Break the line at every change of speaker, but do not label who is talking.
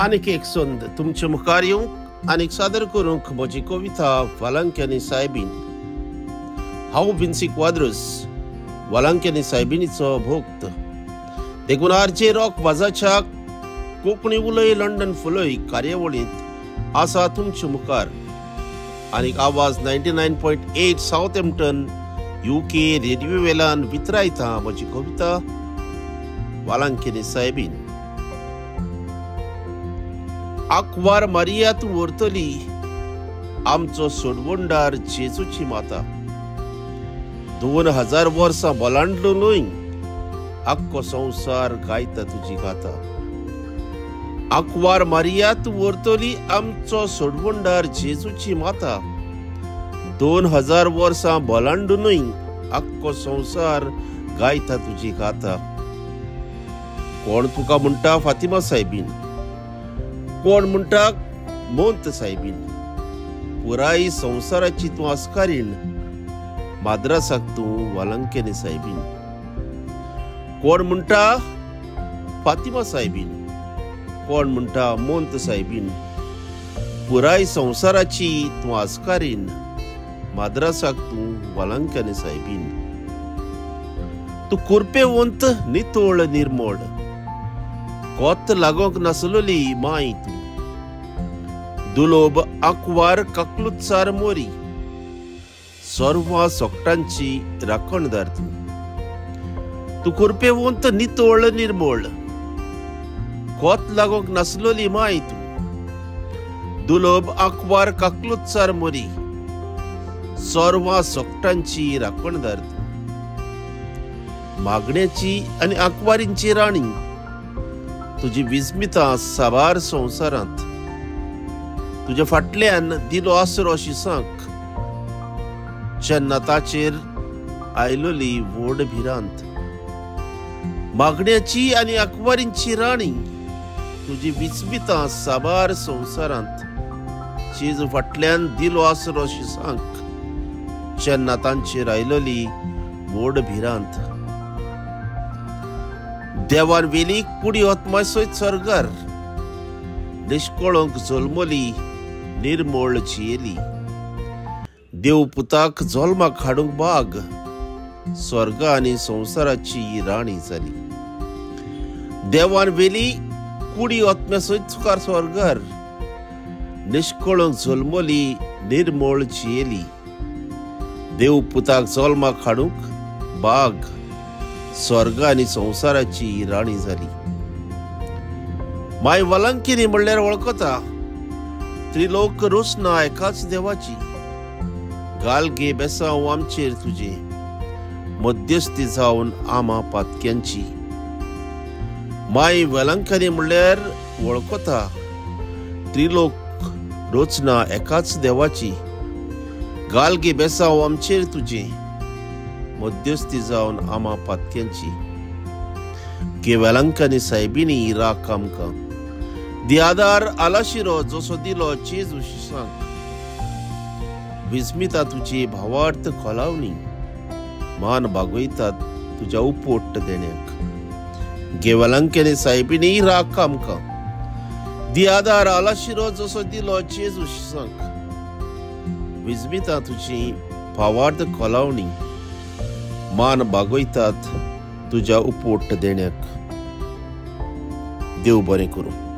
आनीक एक संद तुमचे मुखार येवंक आनीक सादर करूंक म्हजी कविता वालांक्यानी सायबीन। हांव विन्सी क्वाद्रस, वालांक्यानी सायबिनीचो भोक्त। देखून आरजे रॉक वाजाच्या कोंकणी उलय लंडन फुलय कार्यावळींत आसा तुमचे मुखार। आनीक आवाज 99.8 साउथहॅम्प्टन UK रेडिओ वेल्यान वितरायता म्हजी कविता वालांक्यानी सायबीन। आंकवार मारिया तूं व्हरतली आमचो सोडवणदार जेजूची माता। 2000 वर्सां बोलांडलोय आख्खो संवसार गायता तुजी गाथा। आंकवार मारिया तूं व्हरतली आमचो सोडवणदार जेजूची माता। 2000 वर्सां बोलांडूनय आख्खो संवसार गायता तुजी गाथा। कोण तुका म्हणटा फातिमा सायबीन, कोण म्हणटा मोंत सायबीन। पुराय संवसाराची तूं आस्कारीण, माद्रासाक तूं वालांक्यानी सायबीन। कोण म्हणटा फातिमा सायबीन, कोण म्हणटा मोंत सायबीन। पुराय संवसाराची तूं आस्कारीण, माद्रासाक तूं वालांक्यानी सायबीन। तूं कुरपेवंत नितोळ निर्मळ, कोत लागोंक नासलोली माय तूं। दुलोब आंकवार काकलुतसार मोरी, सर्वां सोकटांची राखणदार तूं। तूं कुरपेवंत नितोळ निर्मळ, कोत लागोंक नासलोली माय तूं। दुलोब आंकवार काकलुतसार मोरी, सर्वां सोकटांची राखणदार तूं। मागण्याची आनी आंकवारींची राणी, तुजी विस्मिता साबार संवसारांत। तुज्या फाटल्यान दिलो आसरो शिसांक, जेन्ना ताचेर आयलोली व्हड भिरांत। मागण्याची आनी आंकवारींची राणी, तुजी विस्मिता साबार संवसारांत। जेजू फाटल्यान दिलो आसरो शिसांक, जेन्ना तांचेर आयलोली व्हड भिरांत। देवान वेलीक कुडी ओतमासयत सर्गार, निश्कोळोंक जल्मली निर्मळ जियेली। देव पुताक जल्माक हाडूंक बाग, स्वर्ग आनी संवसाराची राणी जाली। देवान वेली कुडी ओतम्यासयत सुकार स्वर्गार, निश्कोळोंक जल्मली निर्मळ जियेली। देव पुताक जल्माक हाडूंक बाग, स्वर्ग आनी संवसाराची राणी जाली। माय वालांक्यानी म्हणल्यार वळखता, त्रिलोक रोसना एकाच देवाची। घाल गे बेसांव आमचेर तुजे, मध्यस्थी जावन आमा पातक्यांची। माय वालांक्यानी म्हणल्यार वळखता, त्रिलोक रोचना एकाच देवाची। घाल गे बेसांव आमचेर तुजे, मध्यस्थी जावन आमा पातक्यांची। गे वालांक्यानी सायबिनी राख आमकां, दियादार आलाशिरो जसो दिलो जेजू शिसांक। विस्मिता तुजी भावार्थ खोलावणी, मान बागयतात तुज्या उपोट देण्याक। गे वालांक्यानी सायबिनी राख आमकां, दियादार आलाशिरो जसो दिलो जेजू शिसांक। विस्मिता तुजी भावार्थ खोलावणी, मान बागयतात तुज्या उपोट देण्याक। देव बरें करूं।